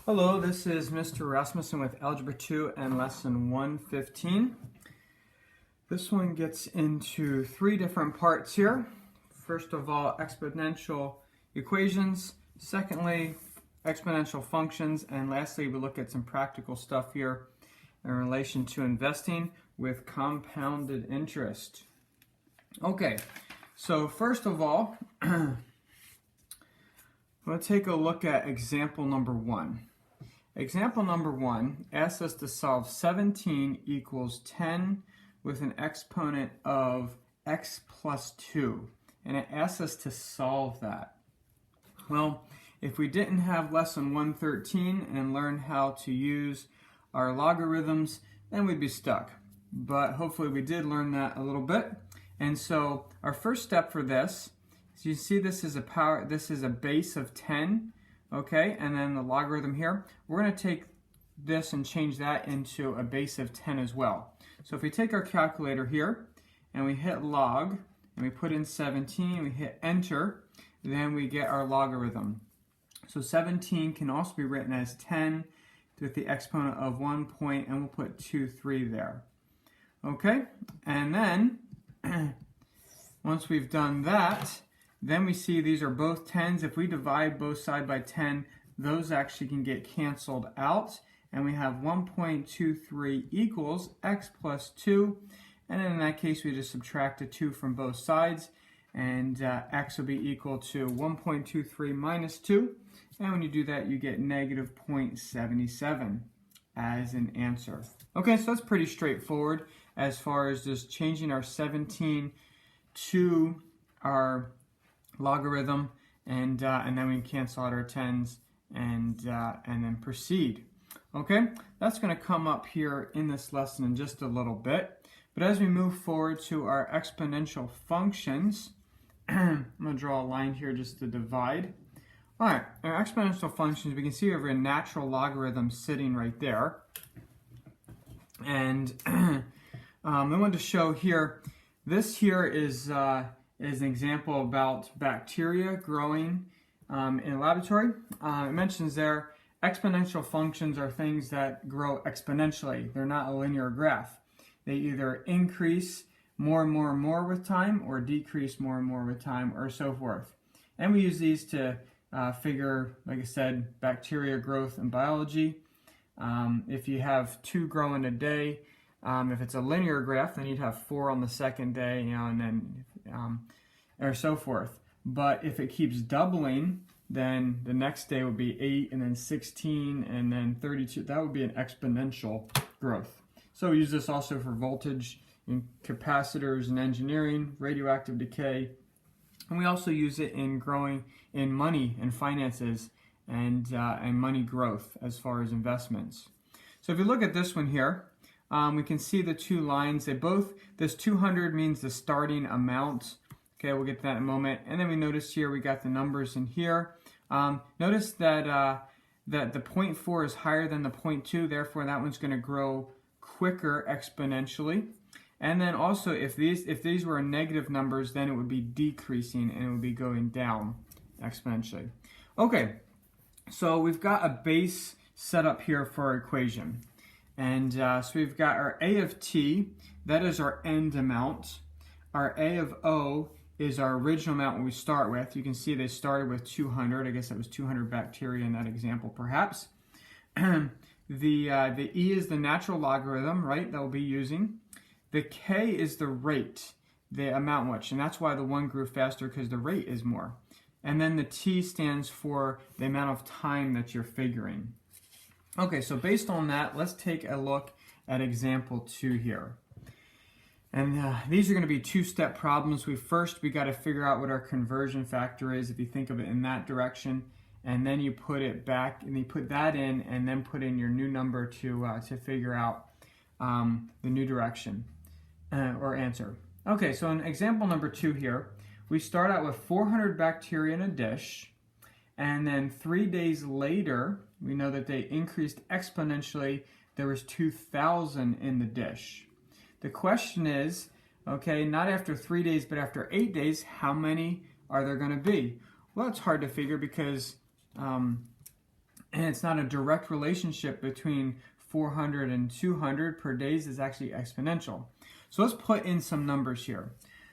Hello, this is Mr. Rasmussen with Algebra 2 and Lesson 115. This one gets into three different parts here. First of all, exponential equations. Secondly, exponential functions. And lastly, we look at some practical stuff here in relation to investing with compounded interest. Okay, so first of all, let's take a look at example number 1. Example number 1 asks us to solve 17 equals 10 with an exponent of x plus 2. And it asks us to solve that. Well, if we didn't have lesson 113 and learn how to use our logarithms, then we'd be stuck. But hopefully we did learn that a little bit. And so our first step for this, so you see this is a base of 10. Okay, and then the logarithm here, we're going to take this and change that into a base of 10 as well. So if we take our calculator here and we hit log and we put in 17, we hit enter, then we get our logarithm. So 17 can also be written as 10 with the exponent of 1 point, and we'll put 2, 3 there. Okay, and then once we've done that, then we see these are both 10s. If we divide both side by 10, those actually can get canceled out. And we have 1.23 equals x plus 2. And then in that case, we just subtract a 2 from both sides. And x will be equal to 1.23 minus 2. And when you do that, you get negative 0.77 as an answer. Okay, so that's pretty straightforward as far as just changing our 17 to our logarithm, and then we can cancel out our 10s and then proceed. Okay, that's going to come up here in this lesson in just a little bit. But as we move forward to our exponential functions, I'm going to draw a line here just to divide. All right, our exponential functions, we can see we have a natural logarithm sitting right there. And I wanted to show here, this here is an example about bacteria growing in a laboratory. It mentions there exponential functions are things that grow exponentially. They're not a linear graph. They either increase more and more and more with time, or decrease more and more with time, or so forth. And we use these to figure, like I said, bacteria growth in biology. If you have 2 growing a day, if it's a linear graph, then you'd have 4 on the second day, and then or so forth. But if it keeps doubling, then the next day would be 8, and then 16, and then 32. That would be an exponential growth. So we use this also for voltage in capacitors and engineering, radioactive decay, and we also use it in growing in money and finances and money growth as far as investments. So if you look at this one here, we can see the 2 lines. This 200 means the starting amount. Okay, we'll get to that in a moment. And then we notice here we got the numbers in here. Notice that that the 0.4 is higher than the 0.2, therefore that one's going to grow quicker exponentially. And then also if these were negative numbers, then it would be decreasing and it would be going down exponentially. Okay, so we've got a base set up here for our equation. And so we've got our A of t, that is our end amount. Our A of O is our original amount we start with. You can see they started with 200. I guess that was 200 bacteria in that example, perhaps. The E is the natural logarithm, right, that we'll be using. The K is the rate, the amount much, and that's why the 1 grew faster, because the rate is more. And then the T stands for the amount of time that you're figuring. Okay, so based on that, let's take a look at example 2 here. And these are going to be 2-step problems. We got to figure out what our conversion factor is, if you think of it in that direction, and then you put it back, and you put that in, and then put in your new number to figure out the new direction or answer. Okay, so in example number 2 here, we start out with 400 bacteria in a dish, and then 3 days later, we know that they increased exponentially. There was 2,000 in the dish. The question is, okay, not after 3 days, but after 8 days, how many are there going to be? Well, it's hard to figure because and it's not a direct relationship between 400 and 200 per days. Is actually exponential. So let's put in some numbers here.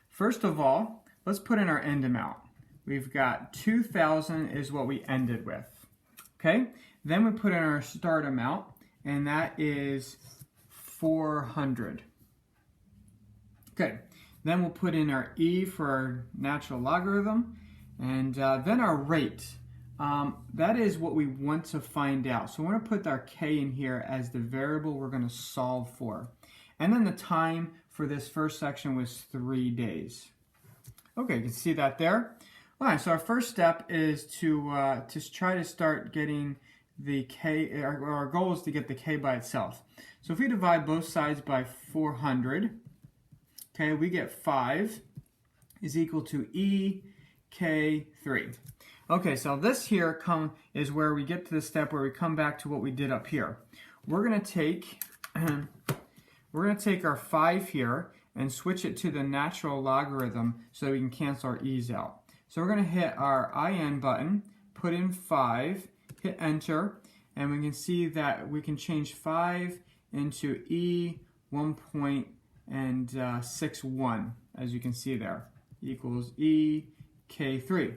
First of all, let's put in our end amount. We've got 2,000 is what we ended with. Okay, then we put in our start amount, and that is 400. Okay, then we'll put in our e for our natural logarithm, and then our rate. That is what we want to find out. So we're going to put our k in here as the variable we're going to solve for. And then the time for this first section was 3 days. Okay, you can see that there. All right, so our first step is to try to start getting the k. Our goal is to get the k by itself. So if we divide both sides by 400, okay, we get 5 is equal to ek3. Okay, so this here is where we get to the step where we come back to what we did up here. We're going to take our 5 here and switch it to the natural logarithm so we can cancel our e's out. So we're going to hit our IN button, put in 5, hit enter, and we can see that we can change 5 into E1.61, as you can see there, equals ek3.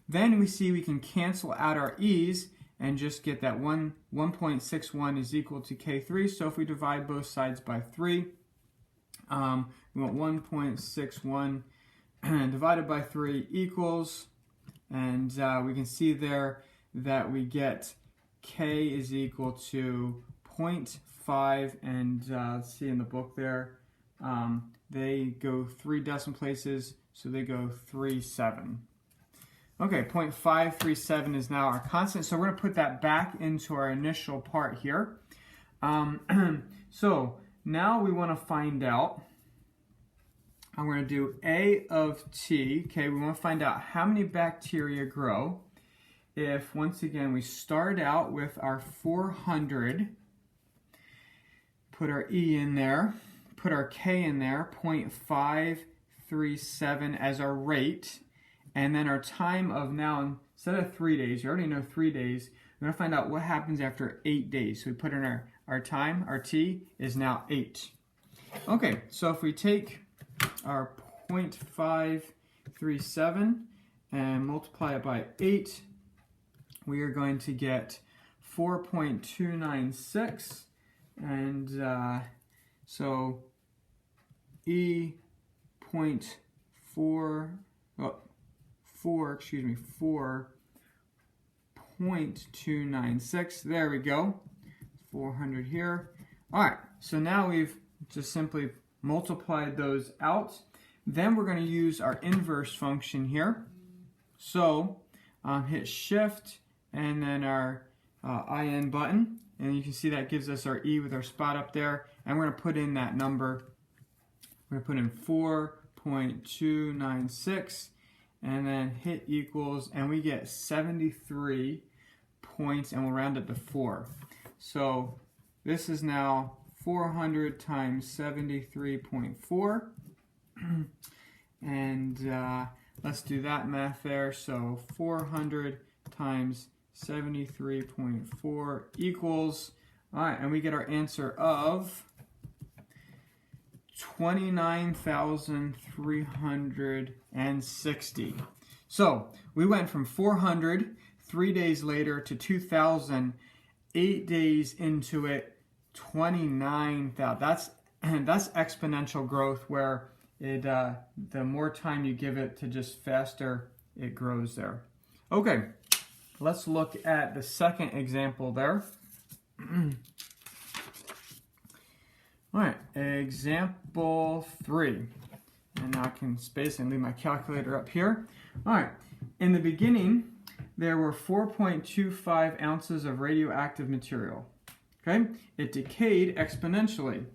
Then we see we can cancel out our e's and just get that 1.61 is equal to k3. So if we divide both sides by 3, we want 1.61 divided by 3 equals, and we can see there that we get k is equal to 0.5, and let's see in the book there, they go 3 decimal places, so they go 37. Okay, 0.537 is now our constant, so we're going to put that back into our initial part here. So now we want to find out, I'm going to do A of t. Okay, we want to find out how many bacteria grow if, once again, we start out with our 400, put our E in there, put our K in there, 0.537 as our rate, and then our time of now, instead of 3 days, you already know 3 days, we're going to find out what happens after 8 days. So we put in our time, our t is now 8. Okay, so if we take our 0.537 and multiply it by 8, we are going to get 4.296, and so4.296, there we go, 400 here. All right, so now we've just simply multiplied those out. Then we're going to use our inverse function here. So hit shift and then our IN button, and you can see that gives us our E with our spot up there, and we're going to put in that number. We're going to put in 4.296 and then hit equals, and we get 73 points, and we'll round it to 4. So this is now 400 times 73.4, and let's do that math there. So 400 times 73.4 equals, all right, and we get our answer of 29,360. So we went from 400 3 days later to 2,000 8 days into it, 29,000. That's exponential growth, where it the more time you give it to just faster it grows there. Okay, let's look at the second example there. All right, example 3. And now I can space and leave my calculator up here. All right, in the beginning, there were 4.25 ounces of radioactive material. Okay, it decayed exponentially.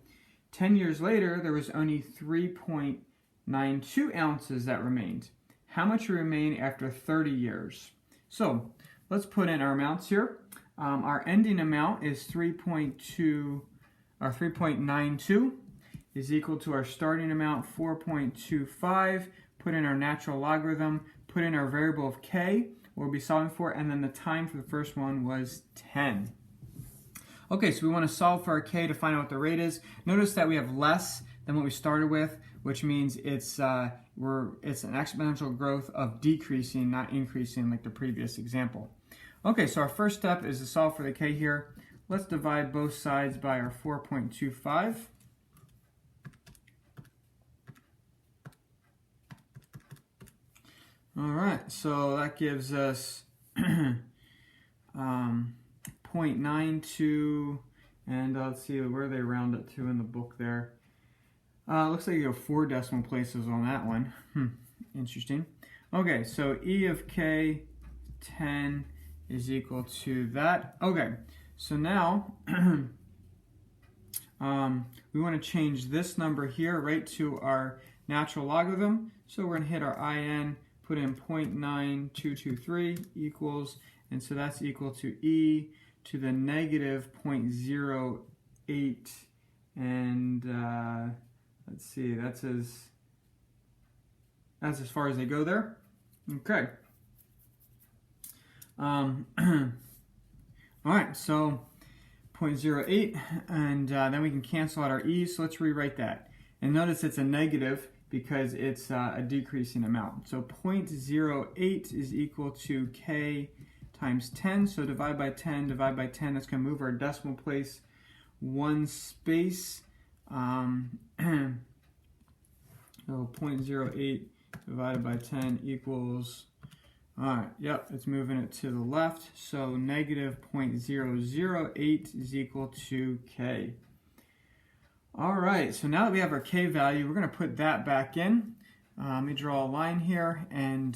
10 years later, there was only 3.92 ounces that remained. How much will remain after 30 years? So let's put in our amounts here. Our ending amount is 3.92 is equal to our starting amount 4.25. Put in our natural logarithm. Put in our variable of k. what we'll be solving for, and then the time for the first one was 10. Okay, so we want to solve for our k to find out what the rate is. Notice that we have less than what we started with, which means it's an exponential growth of decreasing, not increasing like the previous example. Okay, so our first step is to solve for the k here. Let's divide both sides by our 4.25. All right, so that gives us 0.92, and let's see where they round it to in the book there. Looks like you have 4 decimal places on that one. Interesting. Okay, so e of k 10 is equal to that. Okay, so now we want to change this number here right to our natural logarithm. So we're going to hit our in, put in 0.9223 equals, and so that's equal to e to the negative 0.08, and let's see, that's as far as they go there. Okay. All right, so 0.08, and then we can cancel out our e's, so let's rewrite that. And notice it's a negative because it's a decreasing amount. So 0.08 is equal to k times 10, so divide by 10, that's going to move our decimal place 1 space. So 0.08 divided by 10 equals, alright, yep, it's moving it to the left, so negative 0.008 is equal to k. Alright, so now that we have our k value, we're going to put that back in. Let me draw a line here, and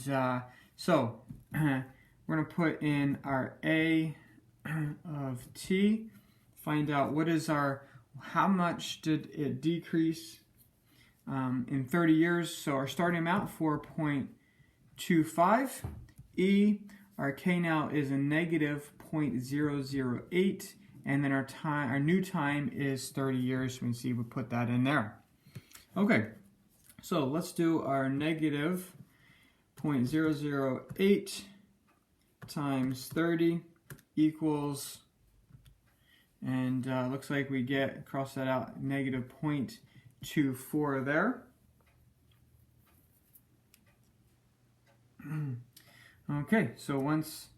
so we're going to put in our a of t, find out what is how much did it decrease in 30 years. So our starting amount, 4.25. E, our k now is a negative 0.008, and then our new time is 30 years. So we can see we put that in there. Okay, so let's do our negative 0.008 times 30 equals, and looks like we get, cross that out, negative 0.24 there. Okay, so once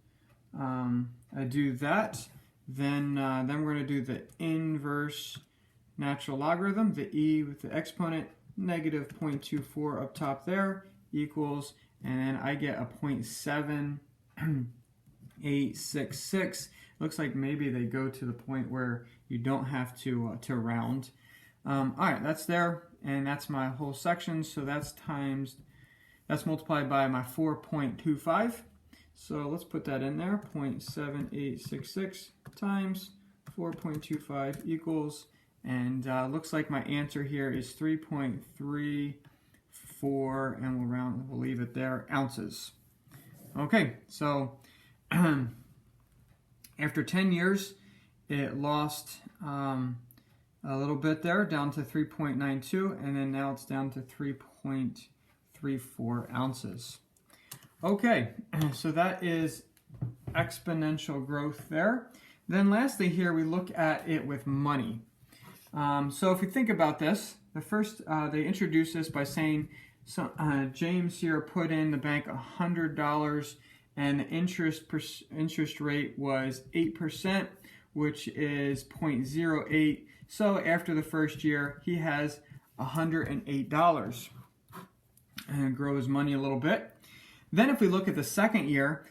I do that, then we're going to do the inverse natural logarithm, the e with the exponent, negative 0.24 up top there, equals, and then I get a 0.7866. Looks like maybe they go to the point where you don't have to round. Alright, that's there, and that's my whole section, so that's multiplied by my 4.25. So let's put that in there, 0.7866 times 4.25 equals, and looks like my answer here is 3.34, and we'll leave it there, ounces. Okay, so after 10 years, it lost a little bit there, down to 3.92, and then now it's down to 3.34 ounces. Okay, so that is exponential growth there. Then lastly here, we look at it with money. So if we think about this, the first, they introduced this by saying, James here put in the bank $100, and the interest rate was 8%, which is 0.08. So after the first year, he has $108, and grow his money a little bit. Then if we look at the second year,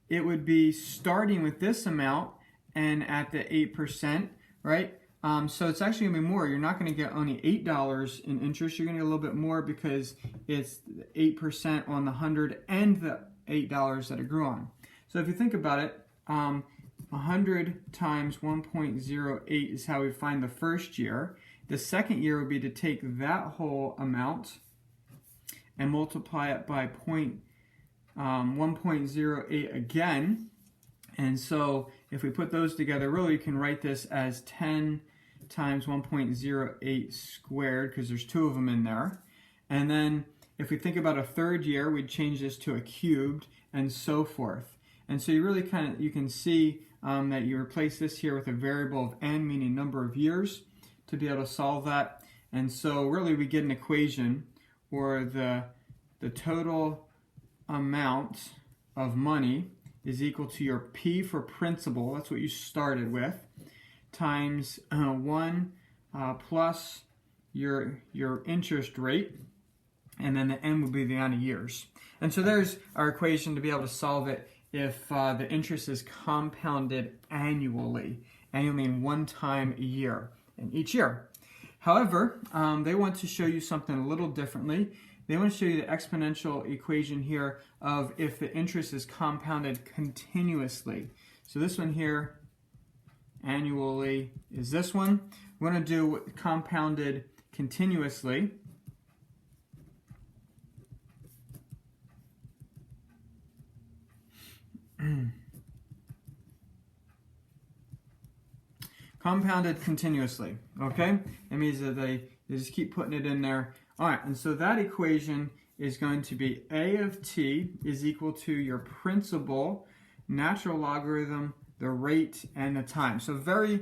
it would be starting with this amount and at the 8%, right? So it's actually going to be more. You're not going to get only $8 in interest. You're going to get a little bit more because it's 8% on the 100 and the $8 that it grew on. So if you think about it, 100 times 1.08 is how we find the first year. The second year would be to take that whole amount and multiply it by 1.08 again. And so if we put those together, really you can write this as 10 times 1.08 squared, because there's two of them in there. And then if we think about a third year, we'd change this to a cubed and so forth. And so you really you can see that you replace this here with a variable of n, meaning number of years, to be able to solve that. And so really we get an equation where the total amount of money is equal to your P for principal, that's what you started with, times 1 plus your interest rate, and then the n would be the amount of years. And so there's our equation to be able to solve it if the interest is compounded annually. Annually meaning one time a year in each year. However, they want to show you something a little differently. They want to show you the exponential equation here of if the interest is compounded continuously. So this one here, annually, is this one. We're going to do compounded continuously. Compounded continuously, okay? That means that they just keep putting it in there. All right, and so that equation is going to be a of t is equal to your principal, natural logarithm, the rate, and the time. So very,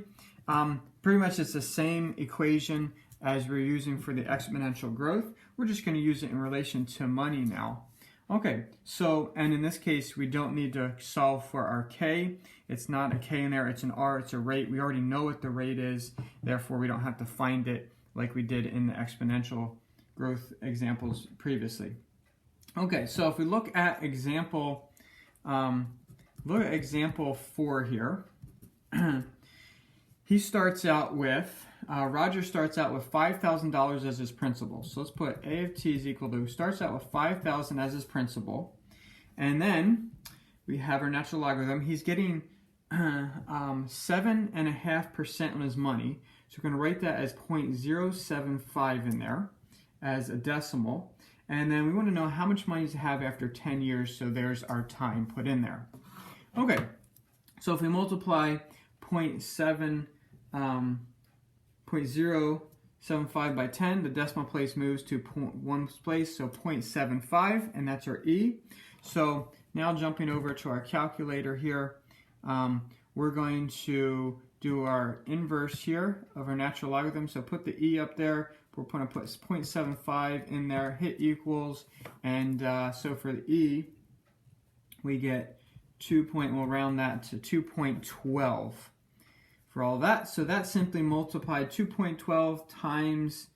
pretty much it's the same equation as we're using for the exponential growth. We're just going to use it in relation to money now. Okay, so, and in this case, we don't need to solve for our k. It's not a k in there, it's an r, it's a rate. We already know what the rate is, therefore we don't have to find it like we did in the exponential growth examples previously. Okay, so if we look at example 4 here, he starts out with, Roger starts out with $5,000 as his principal. So let's put A of t is equal to, starts out with $5,000 as his principal. And then we have our natural logarithm. He's getting 7.5% on his money. So we're going to write that as 0.075 in there as a decimal. And then we want to know how much money to have after 10 years. So there's our time put in there. Okay, so if we multiply 0.075 by 10, the decimal place moves to 1 place, so 0.75, and that's our E. So now jumping over to our calculator here, we're going to do our inverse here of our natural logarithm. So put the E up there, we're going to put 0.75 in there, hit equals, and so for the E, we get we'll round that to 2.12. For all that. So that simply multiplied 2.12 times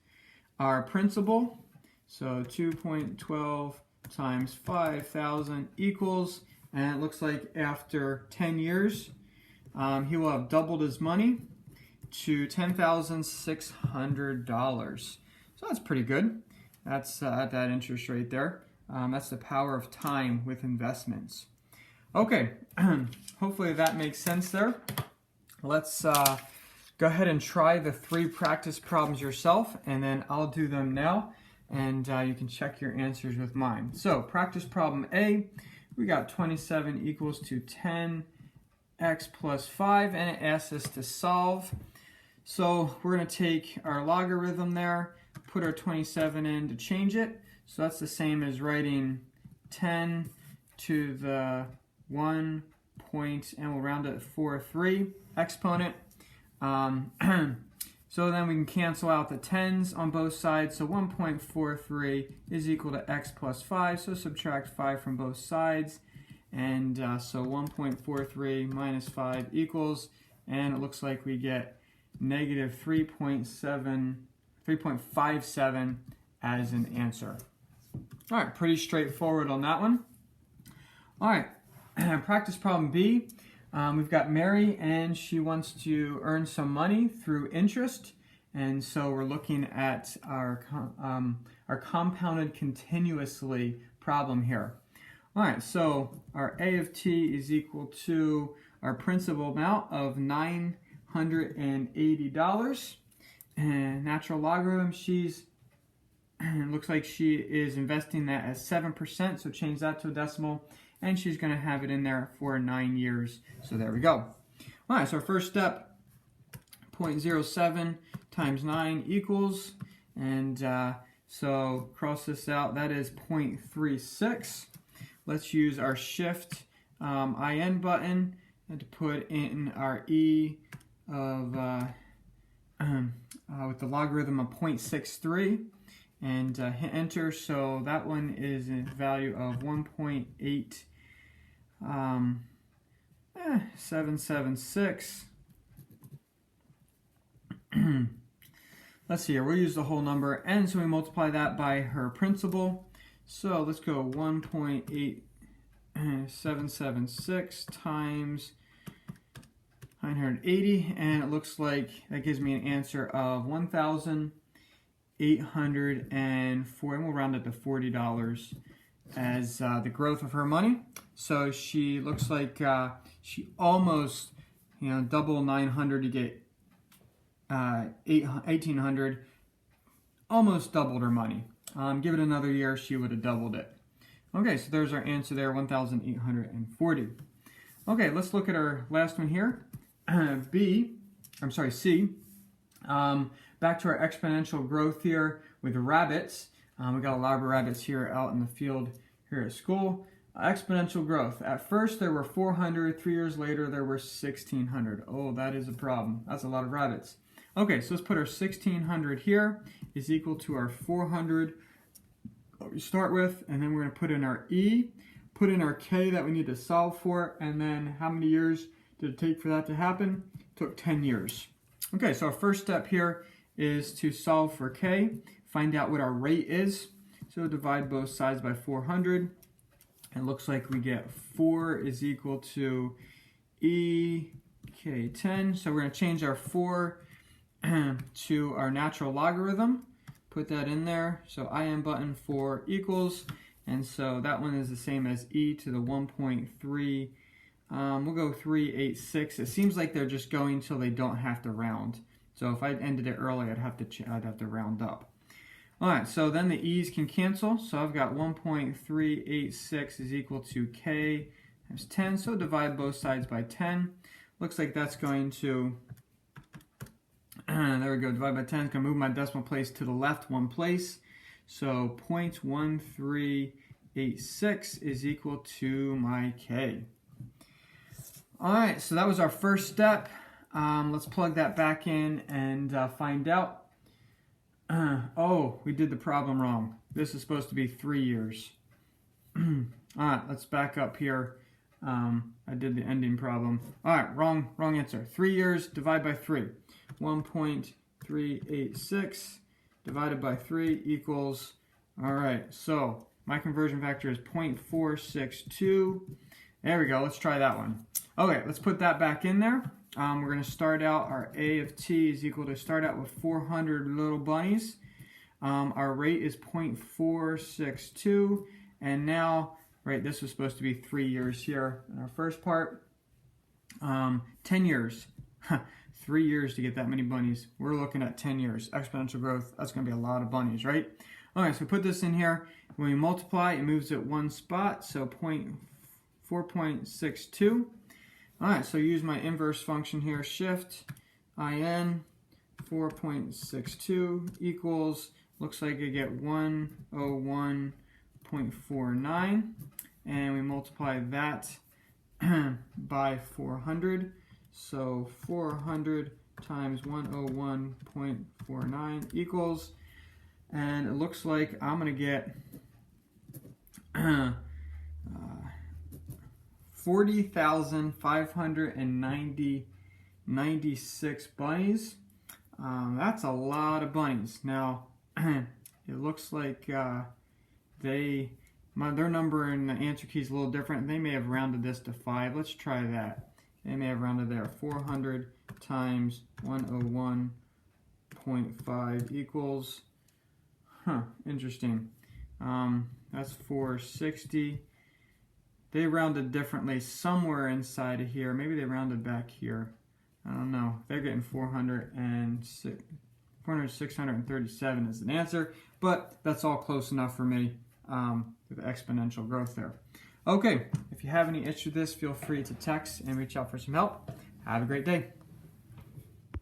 our principal. So 2.12 times 5,000 equals, and it looks like after 10 years, he will have doubled his money to $10,600. So that's pretty good. That's at that interest rate there. That's the power of time with investments. Okay, hopefully that makes sense there. Let's go ahead and try the 3 practice problems yourself, and then I'll do them now, and you can check your answers with mine. So practice problem A, we got 27 equals to 10x plus 5, and it asks us to solve. So we're going to take our logarithm there, put our 27 in to change it. So that's the same as writing 10 to the 1 point, and we'll round it 4-3 exponent. So then we can cancel out the 10s on both sides. So 1.43 is equal to x plus 5. So subtract 5 from both sides. And so 1.43 minus 5 equals, and it looks like we get negative 3.57 as an answer. All right, pretty straightforward on that one. All right, practice problem B. We've got Mary, and she wants to earn some money through interest, and so we're looking at our compounded continuously problem here. All right, so our A of t is equal to our principal amount of $980, and natural logarithm, looks like she is investing that as 7%, so change that to a decimal, and she's going to have it in there for 9 years. So there we go. All right, so our first step, 0.07 times 9 equals, and So cross this out, that is 0.36. Let's use our shift IN button and to put in our E of with the logarithm of 0.63 and hit enter. So that one is a value of 1.8776. Let's see here, we'll use the whole number, and so we multiply that by her principal. So let's go 1.8776 times 980, and it looks like that gives me an answer of 1,804, and we'll round it to $40 as the growth of her money. So she looks like she almost, double 900 to get 1,800, almost doubled her money. Give it another year, she would have doubled it. Okay, so there's our answer there, 1,840. Okay, let's look at our last one here. C. Back to our exponential growth here with rabbits. We got a lot of rabbits here out in the field here at school. Exponential growth. At first there were 400, 3 years later there were 1,600. Oh, that is a problem. That's a lot of rabbits. Okay, so let's put our 1,600 here is equal to our 400 that we start with, and then we're going to put in our E, put in our K that we need to solve for, and then how many years did it take for that to happen? It took 10 years. Okay, so our first step here is to solve for K, find out what our rate is. So divide both sides by 400. It looks like we get 4 is equal to E K10. So we're going to change our 4 to our natural logarithm. Put that in there. So IN button 4 equals, and so that one is the same as E to the 1.3. We'll go 386. It seems like they're just going till they don't have to round. So if I ended it early, I'd have to round up. All right, so then the E's can cancel. So I've got 1.386 is equal to K times 10. So divide both sides by 10. Looks like that's going to, there we go, divide by 10. It's going to move my decimal place to the left one place. So 0.1386 is equal to my K. All right, so that was our first step. Let's plug that back in and find out. Oh, we did the problem wrong. This is supposed to be 3 years. All right, let's back up here. I did the ending problem. All right, wrong answer. 3 years, divide by 3. 1.386 divided by 3 equals, all right, so my conversion factor is 0.462. There we go, let's try that one. Okay, let's put that back in there. We're going to start out, our A of t is equal to start out with 400 little bunnies. Our rate is 0.462, and now, right, this was supposed to be 3 years here in our first part. 10 years. 3 years to get that many bunnies. We're looking at 10 years. Exponential growth, that's going to be a lot of bunnies, right? Okay, so put this in here. When we multiply, it moves at one spot, so 4.62. All right, so use my inverse function here, shift IN 4.62 equals, looks like I get 101.49, and we multiply that by 400. So 400 times 101.49 equals, and it looks like I'm going to get 40,596 bunnies. That's a lot of bunnies. Now, it looks like their number in the answer key is a little different. They may have rounded this to 5. Let's try that. They may have rounded there. 400 times 101.5 equals, interesting. That's 460. They rounded differently somewhere inside of here. Maybe they rounded back here. I don't know. They're getting 637 is an answer, but that's all close enough for me with exponential growth there. Okay, if you have any issue with this, feel free to text and reach out for some help. Have a great day.